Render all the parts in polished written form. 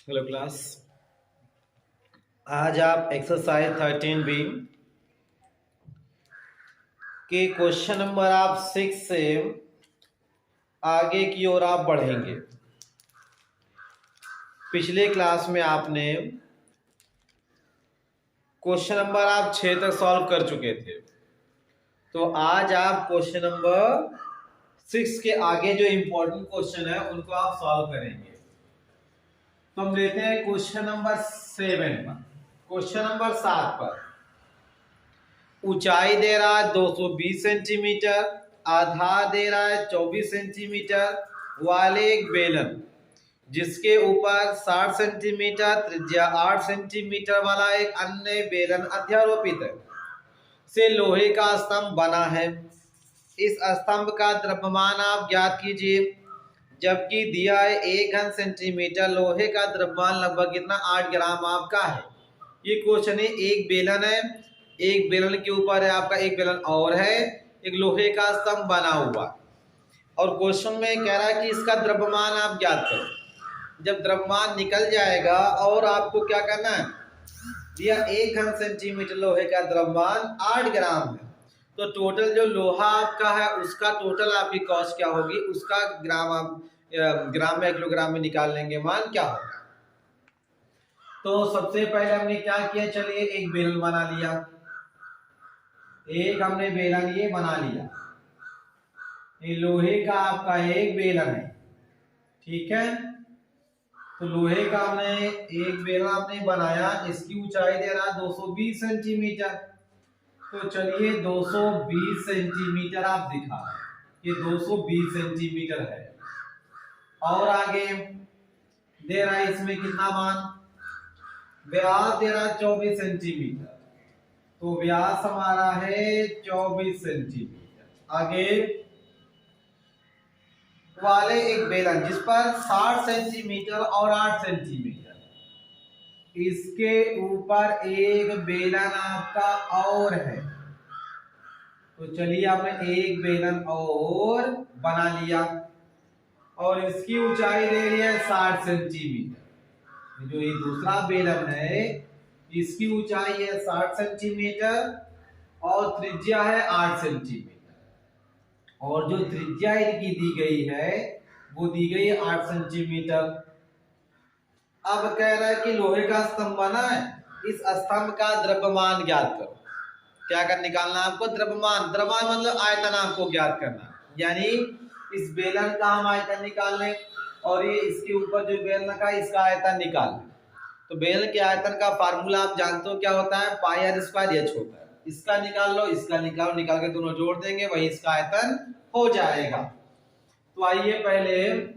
Hello class. आज आप exercise 13B के क्वेश्चन नंबर आप 6 से आगे की ओर आप बढ़ेंगे। पिछले क्लास में आपने क्वेश्चन नंबर आप 6 तक सॉल्व कर चुके थे, तो आज आप क्वेश्चन नंबर 6 के आगे जो इंपॉर्टेंट क्वेश्चन है उनको आप सॉल्व करेंगे। तो हम लेते हैं क्वेश्चन नंबर 7 पर। क्वेश्चन नंबर 7 पर ऊंचाई दे रहा है 220 सेंटीमीटर, आधार दे रहा है 24 सेंटीमीटर वाले एक बेलन जिसके ऊपर 60 सेंटीमीटर त्रिज्या 8 सेंटीमीटर वाला एक अन्य बेलन अध्यारोपित है से लोहे का स्तंभ बना है। इस स्तंभ का द्रव्यमान आप ज्ञात कीजिए। जबकि दिया है 1 घन सेंटीमीटर लोहे का द्रव्यमान लगभग कितना 8 ग्राम आपका है। ये क्वेश्चन है, एक बेलन है, एक बेलन के ऊपर है आपका एक बेलन और है, एक लोहे का स्तंभ बना हुआ, और क्वेश्चन में कह रहा है कि इसका द्रव्यमान आप ज्ञात करो। जब द्रव्यमान निकल जाएगा और आपको क्या करना है, दिया 1 घन सेंटीमीटर लोहे का द्रव्यमान 8 ग्राम है, तो टोटल जो लोहा आपका है उसका टोटल आपकी कॉस्ट क्या होगी, उसका ग्राम आप ग्राम में किलोग्राम में निकाल लेंगे, मान क्या होगा। तो सबसे पहले हमने क्या किया, चलिए एक बेलन बना लिया, एक हमने बेलन ये बना लिया, ये लोहे का आपका एक बेलन है, ठीक है। तो लोहे का हमने एक बेलन आपने बनाया, इसकी ऊंचाई दे रहा 220 सेंटीमीटर। तो चलिए 220 सेंटीमीटर आप दिखा, ये 220 सेंटीमीटर है, और आगे दे रहा है इसमें कितना मान, व्यास दे रहा 24 सेंटीमीटर, तो व्यास हमारा है 24 सेंटीमीटर। आगे वाले एक बेलन जिस पर 60 सेंटीमीटर और 8 सेंटीमीटर, इसके ऊपर एक बेलन आपका और है। तो चलिए आपने एक बेलन और बना लिया, और इसकी ऊंचाई दे रही है 60 सेंटीमीटर। जो ये दूसरा बेलन है इसकी ऊंचाई है 60 सेंटीमीटर और त्रिज्या है 8 सेंटीमीटर, और जो त्रिज्या इनकी दी गई है वो दी गई है 8 सेंटीमीटर। अब कह रहा है कि लोहे का स्तंभ बना है, इस स्तंभ का द्रव्यमान ज्ञात करो। क्या कर निकालना आपको, द्रव्यमान। द्रव्यमान मतलब आयतन आपको ज्ञात करना, यानी इस बेलन का हम आयतन निकाल लें, और ये इसके ऊपर जो बेलन का इसका आयतन निकाल लें। तो बेलन के आयतन का फार्मूला आप जानते हो क्या होता है, पाई आर स्क्वायर एच होता है। इसका निकाल लो, इसका निकालो, निकाल के दोनों जोड़ देंगे, वही इसका आयतन हो जाएगा। तो आइए पहले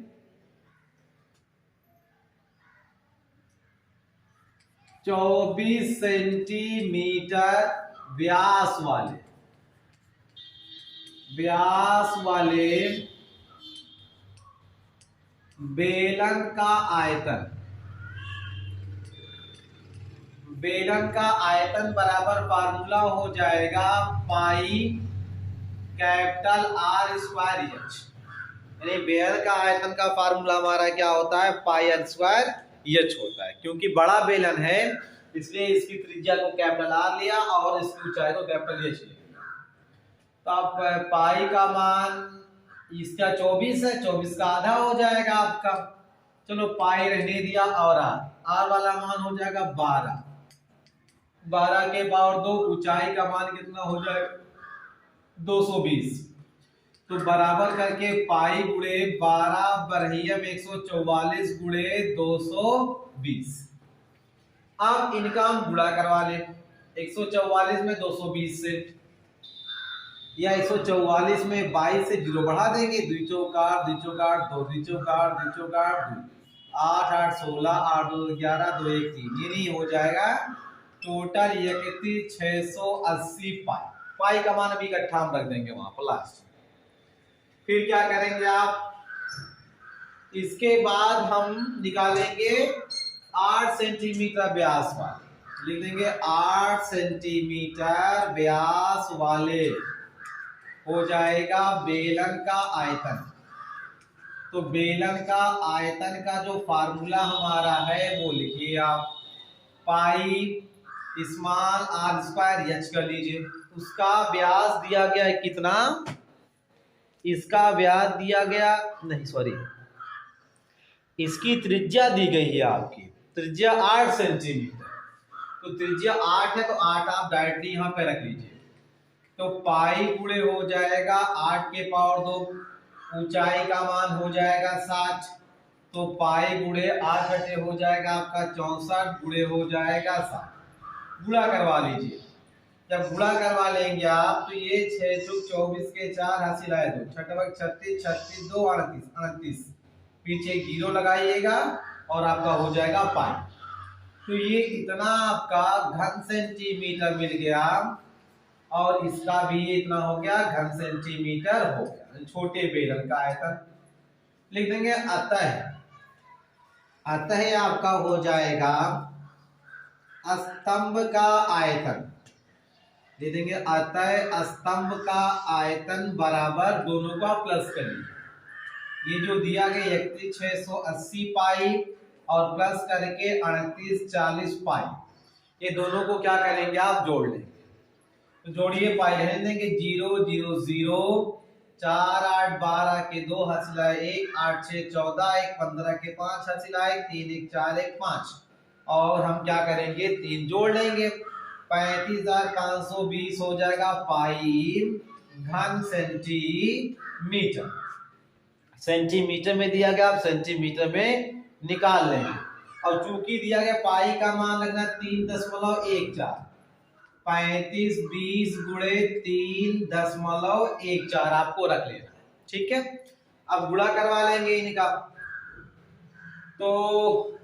24 सेंटीमीटर व्यास वाले बेलन का आयतन, बेलन का आयतन बराबर फार्मूला हो जाएगा pi capital R square H, यानी बेलन का आयतन का फार्मूला हमारा क्या होता है, पाई आर स्क्वायर एच होता है। क्योंकि बड़ा बेलन है इसलिए इसकी त्रिज्या को कैपिटल आर लिया और इसकी ऊंचाई को कैपिटल एच लिया। तो आप पाई का मान इसका 24 है, 24 का आधा हो जाएगा आपका, चलो पाई रहने दिया, और आर वाला मान हो जाएगा 12, 12 के पावर 2, ऊंचाई का मान कितना हो जाएगा 220। तो बराबर करके पाई गुणे 12 बरहियम 144 गुणे 220। अब इनका हम गुणा करवा ले, 144 में 220 से, या 144 में 22 से 0 बढ़ा देंगे, 2 चौक 8, 2 चौक 8, 2 2 चौक 8, 2 चौक 8, 8 8 16, 8 2 11, 2 1 3, ये नहीं हो जाएगा टोटल, ये कितनी 680 पाई। पाई का मान अभी इकट्ठा हम रख देंगे वहां पर लास्ट। फिर क्या करेंगे आप, इसके बाद हम निकालेंगे 8 सेंटीमीटर व्यास वाले, लिख देंगे 8 सेंटीमीटर व्यास वाले हो जाएगा बेलन का आयतन। तो बेलन का आयतन का जो फार्मूला हमारा है वो लिखिए आप, pi small r square h कर लीजिए। उसका व्यास दिया गया है कितना, इसका व्यास दिया गया नहीं सॉरी, इसकी त्रिज्या दी गई है आपकी, त्रिज्या 8 सेंटीमीटर। तो त्रिज्या 8 है तो 8 आप डायरेक्टली यहाँ पे रख लीजिए। तो पाई गुणे हो जाएगा 8 के पावर 2, ऊंचाई का मान हो जाएगा 60, तो पाई गुणे 8 बटे हो जाएगा आपका 64 गुणे हो जाएगा 60। गुणा करवा लीजिए। जब गुणा करवा लेंगे आप तो ये 6 चौक 24 के 4 हासिल आए 2, 36 36 2 38, पीछे 0 लगाइएगा और आपका हो जाएगा पाई। तो ये इतना आपका घन सेंटीमीटर मिल गया और इसका भी इतना हो गया घन सेंटीमीटर हो गया। छोटे बेलन का आयतन लिख देंगे। अतः आपका हो जाएगा स्तंभ का आयतन, दे देंगे अतः स्तंभ का आयतन बराबर, दोनों का प्लस करिए। ये जो दिया गया 31,680 पाई और प्लस करके 3840 पाई, ये दोनों को क्या करेंगे आप जोड़ लेंगे। तो जोड़िए, पाई रहने देंगे 0 0 0, 4 8 12 के 2 हासिल आए 1, 8 6 14, 1 15 के 5 हासिल आए 3, 1 4 1 5, और हम क्या करेंगे 3 जोड़ लेंगे, 35,520 हो जाएगा पाई घन सेंटीमीटर। सेंटीमीटर में दिया गया, आप सेंटीमीटर में निकाल लेंगे। अब चूंकि दिया गया पाई का मान लगना 3.14, 35 20 गुणे 3.14 आपको रख लेना, ठीक है। अब गुणा करवा लेंगे इनका, तो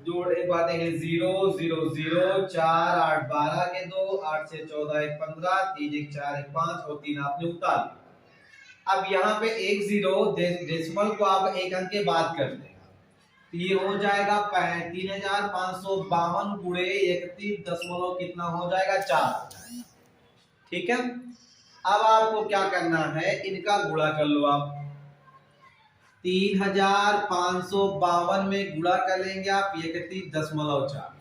जोड़ एक बात है 0 0 0, 4 8 12 के 2, 8 6 14 1 15, 3 1 4 1 5 और 3 आपने उतार लिया। अब यहाँ पे 1 0 डेसिमल को आप एक अंक के बाद कर देगा, तो ये हो जाएगा 3552 गुणे 31 दशमलव कितना हो जाएगा 4, ठीक है। अब आपको क्या करना है, इनका गुणा कर लो आप, 3552 में गुणा कर लेंगे आप 31.4,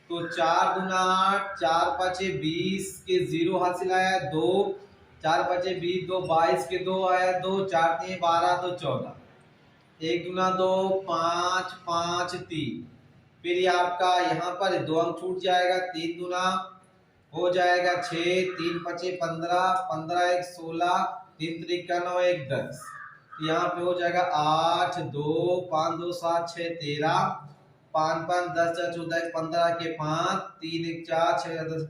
तो 4 गुना 8, 4 5 20 के 0 हासिल आया 2, 4 5 20 2 22 के 2 आया 2, 4 3 12 2 14, 1 गुना 2 5 5 3, फिर ये आपका यहाँ पर 2 अंक छूट जाएगा, 3 गुना हो जाएगा 6, 3 5 15, 15 1 16, 3 3 9 1 10, यहाँ पे हो जाएगा 8 2 5 2 7 6 13, 5 5 10 4 14 15 के 5, 3 1 4 6 10,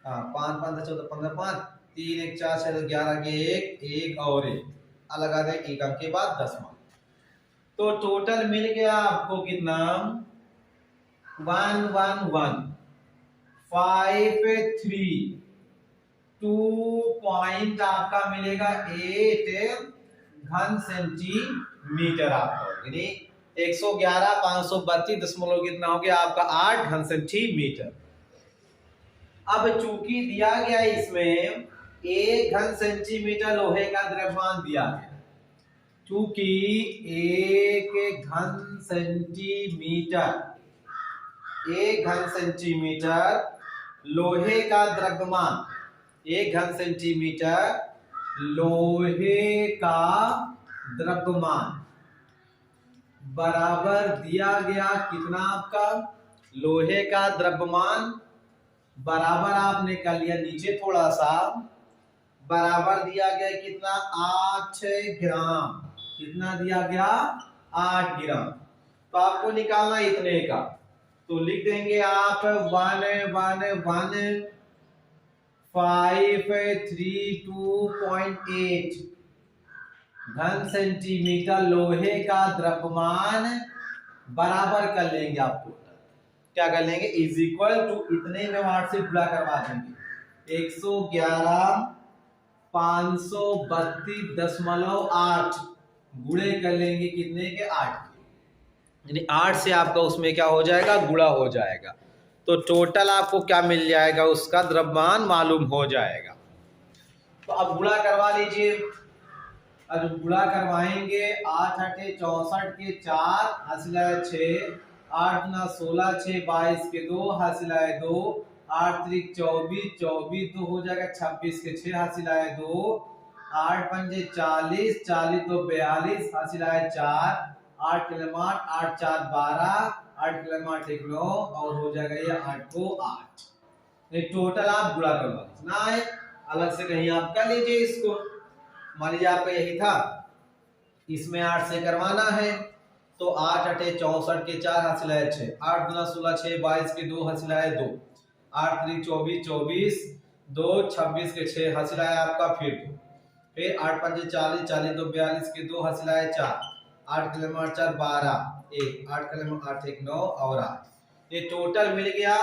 5 5 10 14 15 5, 3 1 4 6 11 के 1 1 और 1 अलग आ गए, एक अंक के बाद 10 मान। तो टोटल मिल गया आपको कितना 1 1 1 5 3 2 पॉइंट आपका मिलेगा 8 घन सेंटीमीटर आपको, यानी 111 532 दशमलव कितना हो गया आपका 8 घन सेंटीमीटर। अब चूंकि दिया गया इसमें 1 घन सेंटीमीटर लोहे का द्रव्यमान दिया गया, चूंकि 1 घन सेंटीमीटर लोहे का द्रव्यमान, 1 घन सेंटीमीटर लोहे का द्रव्यमान बराबर दिया गया कितना आपका, लोहे का द्रव्यमान बराबर आपने कर लिया नीचे थोड़ा सा, बराबर दिया गया कितना 8 ग्राम, कितना दिया गया 8 ग्राम। तो आपको निकालना इतने का, तो लिख देंगे आप 1,1,532.8 घन सेंटीमीटर लोहे का द्रव्यमान बराबर कर लेंगे आप टोटल, क्या कर लेंगे इज इक्वल टू इतने में 8 से गुणा करवा देंगे 111 532.8 गुणे कर लेंगे कितने के 8 के, यानी 8 से आपका उसमें क्या हो जाएगा गुणा हो जाएगा, तो टोटल आपको क्या मिल जाएगा उसका द्रव्यमान मालूम हो जाएगा। तो अब गुणा करवा लीजिए, अब गुणा करवाएंगे 8 8 64 के 4 हासिल है 6, 8 गुना 16 6 22 के 2 हासिल है 2, 8 त्रिक 24 24 2 हो जाएगा 26 के 6 हासिल है 2, 8 पंजे 40 40 तो 42 हासिल है 4, 8 कलम 8 8 4 12, 8 कलम 8 1 9 और हो जाएगा ये 8 को 8। ये टोटल आप गुणा करवा ना है, अलग से कहीं आप कर लीजिए इसको। मान लीजिए आपका यही था, इसमें 8 से करवाना है तो 8 8 64 के 4 हासिल है 6, 8 गुना 16 6 22 के 2 हासिल है 2, 8 3 24 24 2 26 के 6 हासिल है आपका फिर 8 5 40 40 2 42 के 2 हासिल है 4, 8 कलम 8 4 12 1, 8 कलम 8 1 9 और 8। ये टोटल मिल गया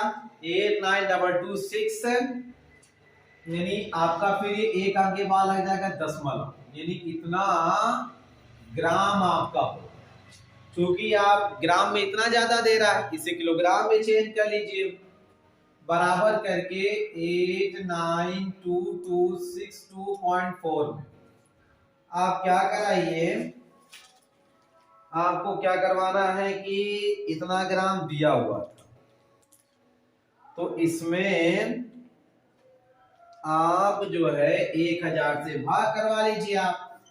89226, यानी आपका फिर ये एक आगे बाद लग जाएगा दशमलव, यानी इतना ग्राम आपका हो। क्योंकि आप ग्राम में इतना ज्यादा दे रहा है, इसे किलोग्राम में चेंज कर लीजिए, बराबर करके 89226.4 में आप क्या कराइए, आपको क्या करवाना है कि इतना ग्राम दिया हुआ था तो इसमें आप जो है 1000 से भाग करवा लीजिए आप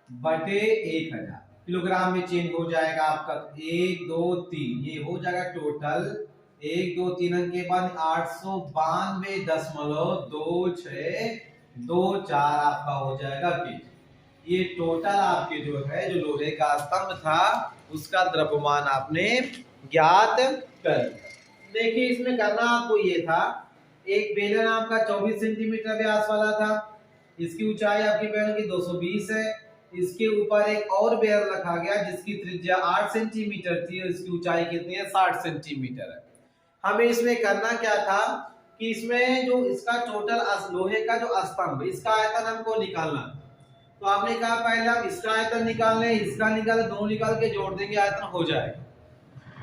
बटे 1000, किलोग्राम में चेंज हो जाएगा आपका 1 2 3, ये हो जाएगा टोटल 1 2 3 अंक के बाद 892.2624 आपका हो जाएगा केजी। ये टोटल आपके जो है जो लोहे का स्तंभ था उसका द्रव्यमान आपने ज्ञात कर लिया। देखिए इसमें करना आपको ये था, एक बेलन आपका 24 सेंटीमीटर व्यास वाला था, इसकी ऊंचाई आपकी बेलन की 220 है, इसके ऊपर एक और बेलन रखा गया जिसकी त्रिज्या 8 सेंटीमीटर थी और इसकी ऊंचाई कितनी है 60 सेंटीमीटर है। हमें इसमें करना क्या था कि इसमें जो इसका टोटल लोहे का जो स्तंभ इसका आयतन हमको निकालना, तो आपने कहा पहले हम इसका आयतन निकाल लें, इसका निकाल, दोनों निकाल के जोड़ देंगे आयतन हो जाएगा।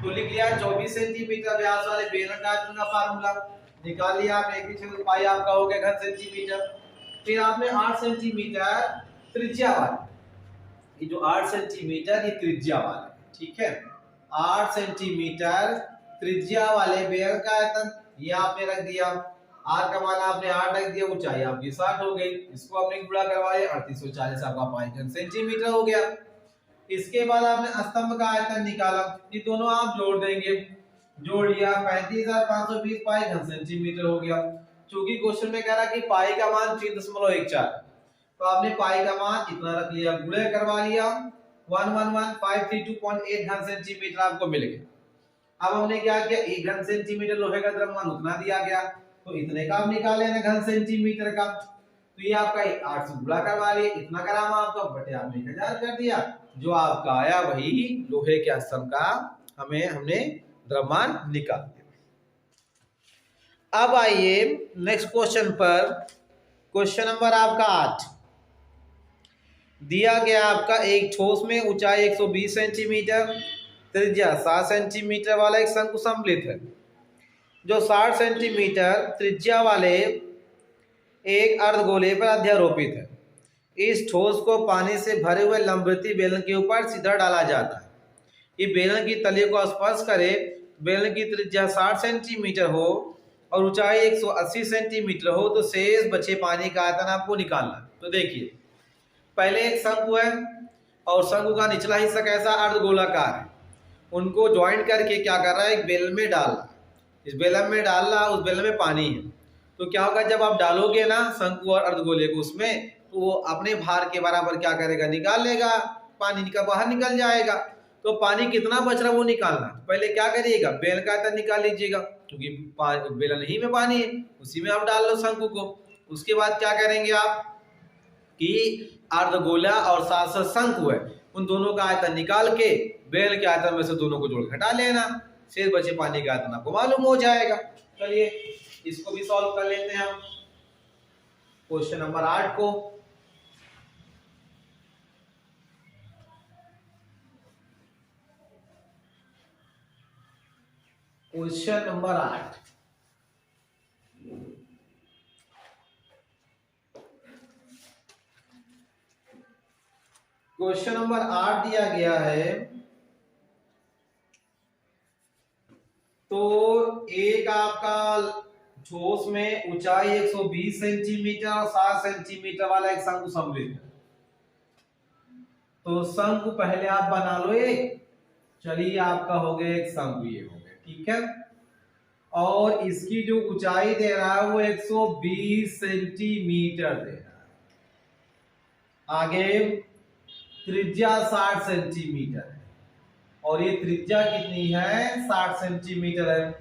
तो लिख लिया 24 सेंटीमीटर व्यास वाले बेलन का आयतन का फार्मूला निकाल लिया आप, एक ही पाई आपका हो गया घन सेंटीमीटर। फिर आपने 8 सेंटीमीटर त्रिज्या वाला, ये जो 8 सेंटीमीटर ये त्रिज्या वाला, ठीक है, 8 सेंटीमीटर त्रिज्या वाले बेलन का आयतन ये आपने रख दिया, आर का मान आपने 8 रख दिया, ऊंचाई आपकी 60 हो गई, इसको आपने गुणा करवाया 3840 आपका पाई घन सेंटीमीटर हो गया। इसके बाद आपने स्तंभ का आयतन निकाला, ये दोनों आप जोड़ देंगे, जोड़ लिया 35520 पाई घन सेंटीमीटर हो गया। क्योंकि क्वेश्चन में कह रहा कि पाई का मान 3.14, तो आपने पाई का मान इतना रख लिया, गुणा करवा लिया 111532.8 घन सेंटीमीटर आपको मिल गया। अब हमने क्या किया, 1 घन सेंटीमीटर लोहे का द्रव्यमान उतना दिया गया तो इतने का आप निकाले ना घन सेंटीमीटर का, तो ये आपका 8 से गुणा करवा लिए, इतना ग्राम आपका बटे आपने 1000 कर दिया, जो आपका आया वही लोहे के स्तंभ का हमने द्रव्यमान निकाल दिया। अब आइए नेक्स्ट क्वेश्चन पर, क्वेश्चन नंबर आपका 8 दिया गया आपका एक ठोस में ऊंचाई 120 सेंटीमीटर त्रिज्या 7 सेंटीमीटर वाला एक शंकु सम्मिलित है, जो 60 सेंटीमीटर त्रिज्या वाले एक अर्धगोले पर अध्यारोपित है। इस ठोस को पानी से भरे हुए लंबवृत्तीय बेलन के ऊपर सीधा डाला जाता है। ये बेलन की तली को स्पर्श करे, बेलन की त्रिज्या 60 सेंटीमीटर हो और ऊंचाई 180 सेंटीमीटर हो तो शेष बचे पानी का आयतन आपको निकालना। तो देखिए पहले एक शंकु है और शंकु का निचला हिस्सा कैसा अर्धगोलाकार है, उनको ज्वाइंट करके क्या कर रहा है, एक बेलन में डाल रहा है, इस बेलन में डाल रहा, उस बेलन में पानी है, तो क्या होगा जब आप डालोगे ना शंकु और अर्धगोले को उसमें, तो वो अपने भार के बराबर क्या करेगा, निकाल लेगा, पानी का बाहर निकल जाएगा। तो पानी कितना बच रहा है वो निकालना, पहले क्या करिएगा, बेलन का आयतन निकाल लीजिएगा, क्योंकि बेलन ही में पानी है, उसी में आप डाल लो शंकु को। उसके बाद क्या करेंगे आप कि अर्धगोला और साथ साथ शंकु है, उन दोनों का आयतन निकाल के बेलन के आयतन में से दोनों को जोड़ घटा लेना, शेष बचे पानी का आयतन आपको मालूम हो जाएगा। चलिए इसको भी सॉल्व कर लेते हैं हम क्वेश्चन नंबर 8 को। क्वेश्चन नंबर 8, क्वेश्चन नंबर 8 दिया गया है। तो एक आपका ठोस में ऊंचाई 120 सेंटीमीटर और 60 सेंटीमीटर वाला एक शंकु सम्मिलित है। तो शंकु पहले आप बना लो एक। चलिए आपका हो गया एक शंकु, ये हो गया, ठीक है। और इसकी जो ऊंचाई दे रहा है वो 120 सेंटीमीटर दे रहा है। आगे त्रिज्या 60 सेंटीमीटर है और ये त्रिज्या कितनी है, 60 सेंटीमीटर है।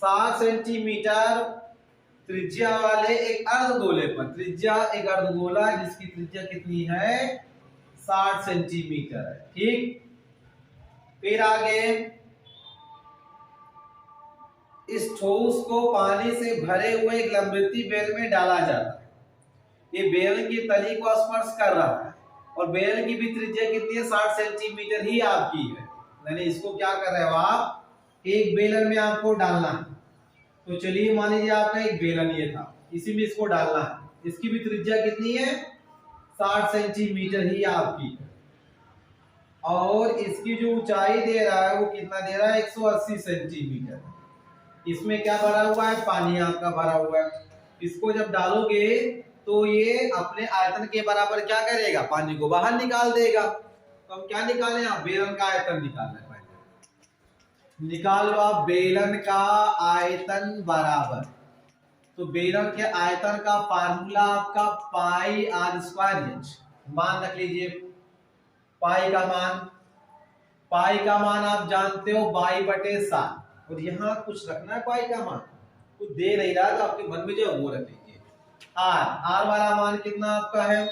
60 सेंटीमीटर त्रिज्या वाले एक अर्धगोले पर, त्रिज्या एक अर्धगोला जिसकी त्रिज्या कितनी है, 60 सेंटीमीटर है, ठीक। फिर आगे इस ठोस को पानी से भरे हुए एक लंबवृत्तीय बेल में डाला जाता है। ये बेल की तली को स्पर्श कर रहा है और बेल की भी त्रिज्या कितनी है, 60 सेंटीमीटर ही आपकी है। यानी इसको क्या कर रहे हो आप, एक बेलन में आपको डालना है। तो चलिए मान लीजिए आपका एक बेलन ये था, इसी में इसको डालना है। इसकी भी त्रिज्या कितनी है, 60 सेंटीमीटर ही आपकी है। और इसकी जो ऊंचाई दे रहा है वो कितना दे रहा है, 180 सेंटीमीटर। इसमें क्या भरा हुआ है, पानी आपका भरा हुआ है। इसको जब डालोगे तो ये अपने आयतन के बराबर क्या करेगा, पानी को बाहर निकाल देगा। तो हम क्या निकालें, आप बेलन का आयतन निकालना है। पहले निकाल लो आप बेलन का आयतन बराबर। तो बेलन के आयतन का फार्मूला आपका पाई आर स्क्वायर एच। मान रख लीजिए पाई का मान आप जानते हो 22/7। और यहाँ कुछ रखना है, पाई का मान कुछ दे नहीं रहा तो आपके मन में जो वो रख लीजिए। आर वाला मान कितना आपका है,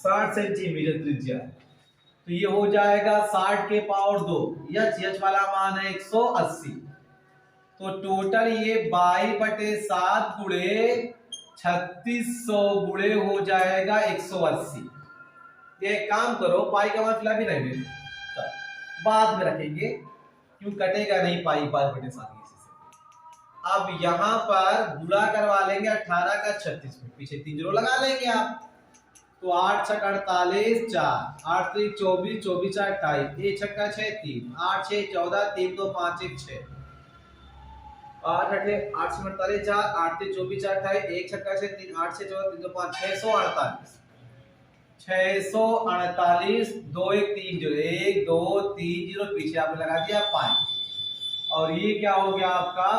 60 सेंटीमीटर त्रिज्या। तो ये हो जाएगा 60 के पावर 2। एच वाला मान है 180। तो टोटल ये 22/7 गुणे 3600 गुणे हो जाएगा 180। ये काम करो, पाई का मान फिलहाल भी नहीं दे, बाद में रखेंगे क्यों, कटेगा नहीं पाई 22/7। अब यहाँ पर गुणा करवा लेंगे 18 का 36 में, पीछे 3 जीरो लगा लेंगे आप। तो 8 छक 48, 4 8 3 24, 24 4 28, 1 छक्का 6 3, 8 6 14, 3 2 5 1 6, 8 8 8 से 48 4, 8 3 24 4 28, 1 छक्का 6 3, 8 6 14, 3 2 5 648, 648, 2 1 3 0, 1 2 3 0, पीछे आपने लगा दिया 5। और ये क्या हो गया आपका,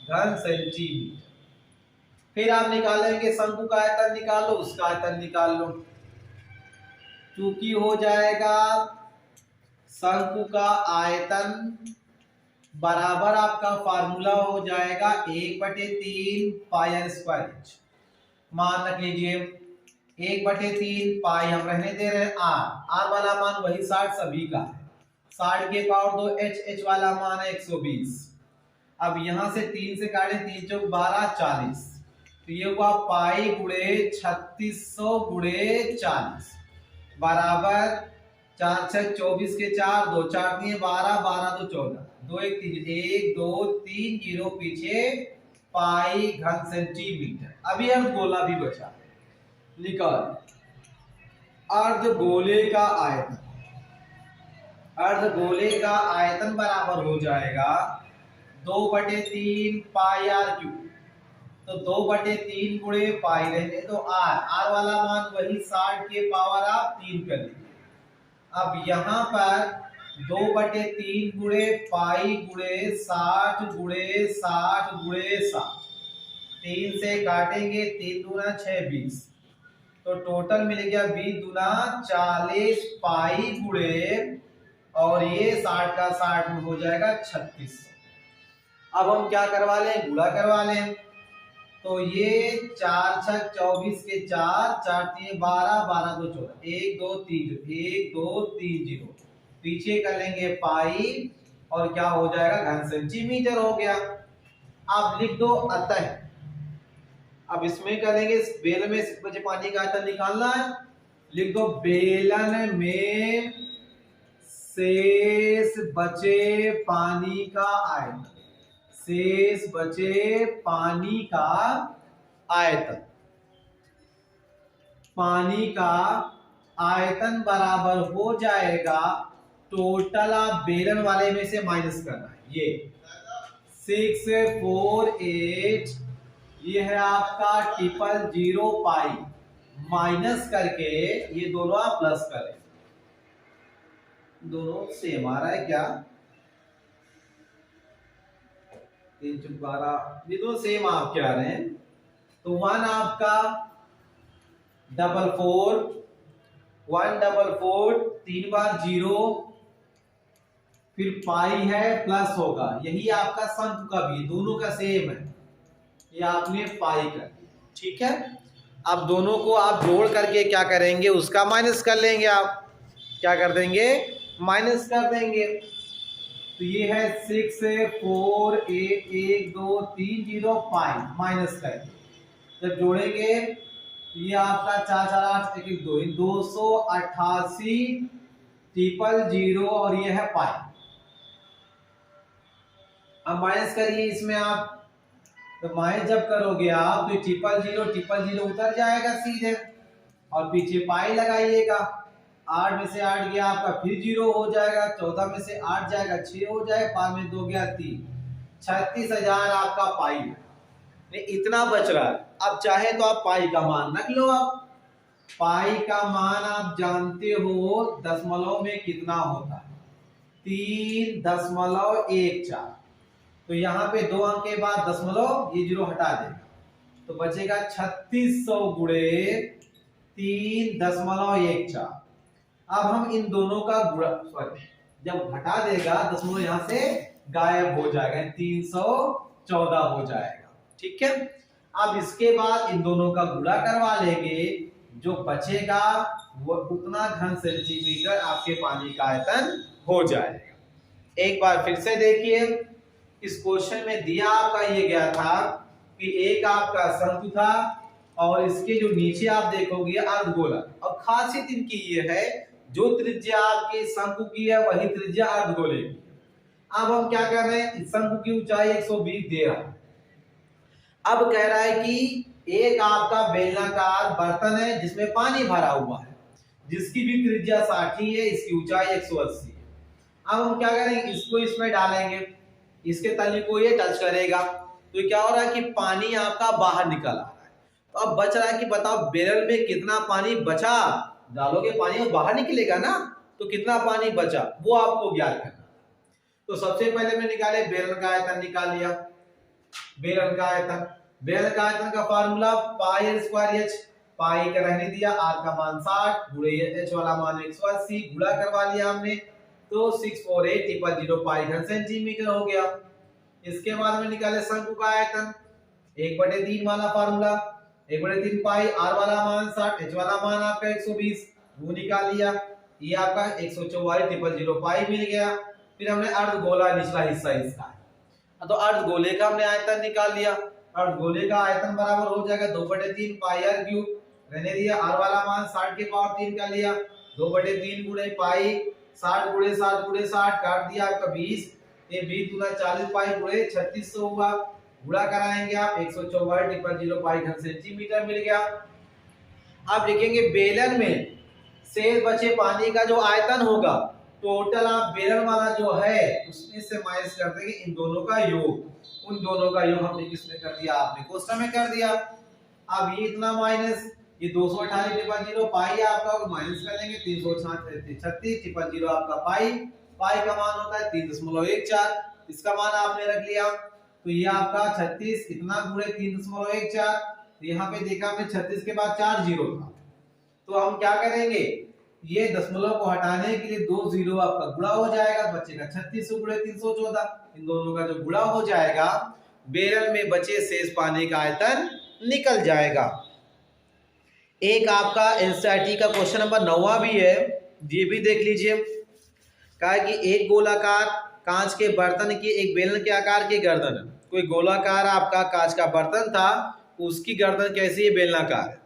घन सेंटीमीटर। फिर आप निकालेंगे शंकु का आयतन, निकाल लो, उसका आयतन निकाल लो। चूंकि हो जाएगा शंकु का आयतन बराबर आपका फार्मूला हो जाएगा 1/3 पाई आर स्क्वायर एच। मान रख लीजिए 1/3 पाई हम रहने दे रहे हैं आर वाला मान वही 60 सभी का है, 60 के पावर 2 एच वाला मान है 120। अब यहां से 3 से काटे, 3 चौक 12 40। तो ये हुआ पाई गुणे 3600 गुणे 40 बराबर 4 6 24 के 4 2 4 3 12 12 2 14, 2 1 3 1 2 3 0, पीछे पाई घन सेंटीमीटर। अभी हम गोला भी बचा, निकाल अर्धगोले का आयतन। अर्धगोले का आयतन बराबर हो जाएगा 2/3 पाई आर क्यूब। तो 2/3 गुणे पाई रहने तो आर वाला मान वही 60 के पावर आप 3 कर लीजिए। अब यहाँ पर 2/3 गुणे पाई गुणे 60 गुणे 60 गुणे 60, 3 से काटेंगे, 3 दूना 6 20। तो टोटल मिल गया 20 दूना 40 पाई गुणे, और ये 60 का 60 में हो जाएगा 3600। अब हम क्या करवा लें, गुणा करवा लें। तो ये 4 6 24 के 4 4 3 12 12 2 14, 1 2 3 1 2 3 0, पीछे कर लेंगे पाई और क्या हो जाएगा, घन सेंटीमीटर हो गया। आप लिख दो अतः। अब इसमें करेंगे, बेलन में बचे पानी का आयतन निकालना है। लिख दो बेलन में शेष बचे पानी का आयतन, शेष बचे पानी का आयतन, पानी का आयतन बराबर हो जाएगा, टोटल आप बेलन वाले में से माइनस करना है। ये 648 ये है आपका 000 पाई, माइनस करके ये दोनों आप प्लस करें। दोनों सेम आ रहा है क्या? 3/12 ये दोनों सेम आप क्या आ रहे हैं। तो 1 आपका 44 144 3 बार 0 फिर पाई है प्लस होगा, यही आपका शंकु का भी दोनों का सेम है, ये आपने पाई कर दिया। ठीक है, अब दोनों को आप जोड़ करके क्या करेंगे, उसका माइनस कर लेंगे। आप क्या कर देंगे, माइनस कर देंगे। तो ये है 6481230 पाई माइनस करके जब जोड़ेंगे तो ये आपका 448 288 और ये है पाई। अब माइनस करिए इसमें आप, तो माइनस जब करोगे आप तो 000 उतर जाएगा सीधे और पीछे पाई लगाइएगा। 8 में से 8 गया आपका फिर 0 हो जाएगा, 14 में से 8 जाएगा 6 हो जाएगा, 5 में 2 गया 3, 36,000 आपका पाई है। इतना बच रहा है। अब चाहे तो आप पाई का मान रख लो। आप पाई का मान आप जानते हो दशमलव में कितना होता है, 3.14। तो यहाँ पे 2 अंक के बाद दशमलव, ये 0 हटा देगा तो बचेगा 3600 गुणे 3.14। अब हम इन दोनों का गुणा, सॉरी जब हटा देगा दशमलव यहाँ से गायब हो जाएगा, 314 हो जाएगा। ठीक है, अब इसके बाद इन दोनों का गुणा करवा लेंगे, जो बचेगा वो उतना घन सेंटीमीटर आपके पानी का आयतन हो जाएगा। एक बार फिर से देखिए, इस क्वेश्चन में दिया आपका ये गया था कि एक आपका शंकु था और इसके जो नीचे आप देखोगे अर्धगोला, और खासियत इनकी ये है जो त्रिज्या आपके शंकु की है वही त्रिज्या अर्धगोले की। अब हम क्या कर रहे हैं, शंकु की ऊंचाई 120 दे रहा है। अब कह रहा है कि एक आपका बेलनाकार बर्तन है जिसमें पानी भरा हुआ है, जिसकी भी त्रिज्या 60 है, इसकी ऊंचाई 180 है। अब हम क्या करेंगे, इसको इसमें डालेंगे, इसके तली को ये टच करेगा तो क्या हो रहा है कि पानी आपका बाहर निकल आ रहा है। तो अब बच रहा है कि बताओ बेरल में कितना पानी बचा, डालोगे पानी और बाहर निकलेगा ना, तो कितना पानी बचा वो आपको ज्ञात करना। तो सबसे पहले मैं निकाले बेरल का आयतन निकाल लिया। बेरल का आयतन का फार्मूला पाई स्क्वायर एच, पाई का रहने दिया, आर का मान 60 गुणे एच वाला मान 180, गुणा करवा लिया हमने तो 648 पाई घन सेंटीमीटर हो गया। इसके बाद में निकाले शंकु का आयतन, 1/3 वाला फार्मूला, 1/3 पाई, आर वाला मान 60, एच वाला मान आपका 120, वो निकाल लिया, ये आपका 144 पाई मिल गया। फिर हमने अर्धगोला निचला हिस्सा इसका, तो अर्धगोले का हमने आयतन निकाल लिया। अर्धगोले का आयतन बराबर हो जाएगा 2/3 पाई आर क्यूब, रहने दिया, आर वाला मान 60 के पावर 3 का लिया, 2/3 गुणे पाई, 60 गुणे 60 गुणे 60 काट दिया आपका 20, ये 20 गुना 40 पाई गुणे 3600 हुआ, गुणा कराएंगे आप 144 पाई घन सेंटीमीटर मिल गया। आप लिखेंगे बेलन में शेष बचे पानी का जो आयतन होगा, टोटल आप बेलन वाला जो है उसमें से माइनस कर देंगे इन दोनों का योग, उन दोनों का योग हमने किसमें कर दिया, आपने क्वेश्चन में कर दिया। अब ये इतना माइनस, ये 288 पाई आपका माइनस कर लेंगे, 336 आपका पाई का मान होता है 3.14, इसका मान आपने रख लिया। तो ये आपका 36 इतना गुणे 3.14, तो यहाँ पे देखा हमने 36 के बाद 4 जीरो था, तो हम क्या करेंगे, ये दशमलव को हटाने के लिए 2 जीरो आपका गुणा हो जाएगा, बचेगा 36 गुणे 314, इन दोनों का जो गुणा हो जाएगा बेरल में बचे शेष पानी का आयतन निकल जाएगा। एक आपका एनसीईआरटी का क्वेश्चन नंबर 9वां भी है, ये भी देख लीजिए। कहा कि एक गोलाकार कांच के बर्तन की एक बेलन के आकार की गर्दन, कोई गोलाकार आपका कांच का बर्तन था, उसकी गर्दन कैसी है, बेलनाकार है।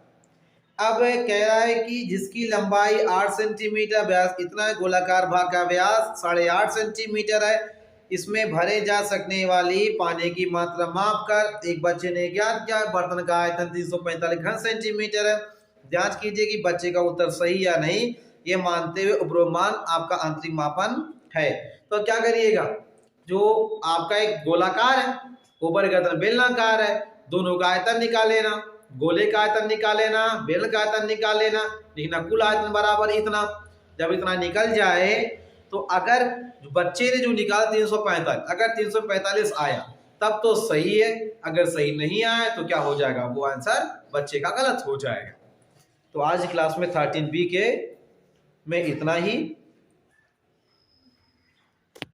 अब कह रहा है कि जिसकी लंबाई 8 सेंटीमीटर, व्यास इतना है, गोलाकार भाग का व्यास 8.5 सेंटीमीटर है, इसमें भरे जा सकने वाली पानी की मात्रा माप कर। एक बच्चे ने ज्ञात किया बर्तन का आयतन 345 घन सेंटीमीटर है। जांच कीजिए कि बच्चे का उत्तर सही या नहीं, ये मानते हुए उपरोक्त आपका आंतरिक मापन है। तो क्या करिएगा, जो आपका एक गोलाकार है, ऊपर गर्दन बेलनाकार है, दोनों का आयतन निकाल लेना, गोले का आयतन निकाल लेना, बेलन का आयतन निकाल लेना, लिखना कुल आयतन बराबर इतना। जब इतना निकल जाए तो अगर बच्चे ने जो निकाला 345, अगर 345 आया तब तो सही है, अगर सही नहीं आया तो क्या हो जाएगा, वो आंसर बच्चे का गलत हो जाएगा। तो आज क्लास में 13B के में इतना ही।